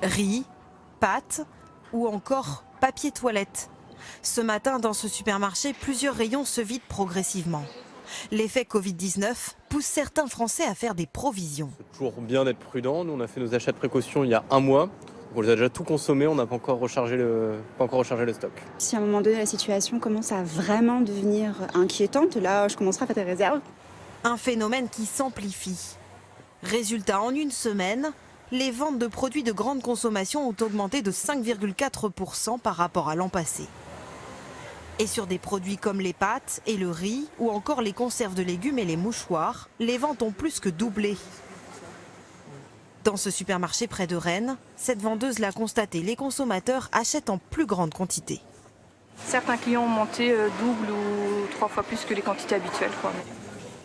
Riz, pâtes ou encore papier toilette. Ce matin, dans ce supermarché, plusieurs rayons se vident progressivement. L'effet Covid-19 pousse certains Français à faire des provisions. C'est toujours bien d'être prudent. Nous, on a fait nos achats de précaution il y a un mois. On les a déjà tout consommés, on n'a pas encore rechargé le stock. Si à un moment donné la situation commence à vraiment devenir inquiétante, là je commencerai à faire des réserves. Un phénomène qui s'amplifie. Résultat, en une semaine, les ventes de produits de grande consommation ont augmenté de 5,4% par rapport à l'an passé. Et sur des produits comme les pâtes et le riz, ou encore les conserves de légumes et les mouchoirs, les ventes ont plus que doublé. Dans ce supermarché près de Rennes, cette vendeuse l'a constaté, les consommateurs achètent en plus grande quantité. Certains clients ont monté double ou 3 fois plus que les quantités habituelles, quoi.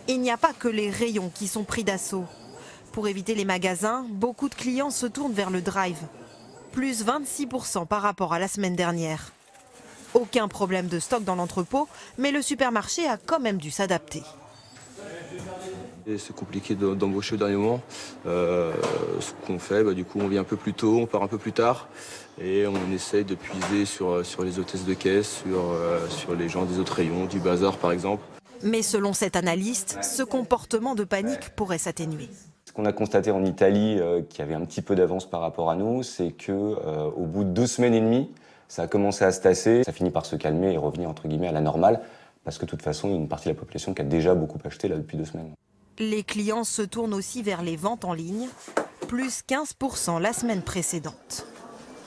Il n'y a pas que les rayons qui sont pris d'assaut. Pour éviter les magasins, beaucoup de clients se tournent vers le drive. Plus 26% par rapport à la semaine dernière. Aucun problème de stock dans l'entrepôt, mais le supermarché a quand même dû s'adapter. C'est compliqué d'embaucher au dernier moment. Ce qu'on fait, du coup, on vient un peu plus tôt, on part un peu plus tard. Et on essaye de puiser sur les hôtesses de caisse, sur les gens des autres rayons, du bazar par exemple. Mais selon cet analyste, ce comportement de panique pourrait s'atténuer. Ce qu'on a constaté en Italie, qui avait un petit peu d'avance par rapport à nous, c'est qu'au bout de 2 semaines et demie, ça a commencé à se tasser. Ça finit par se calmer et revenir entre guillemets à la normale. Parce que de toute façon, il y a une partie de la population qui a déjà beaucoup acheté là depuis 2 semaines. Les clients se tournent aussi vers les ventes en ligne, plus 15% la semaine précédente.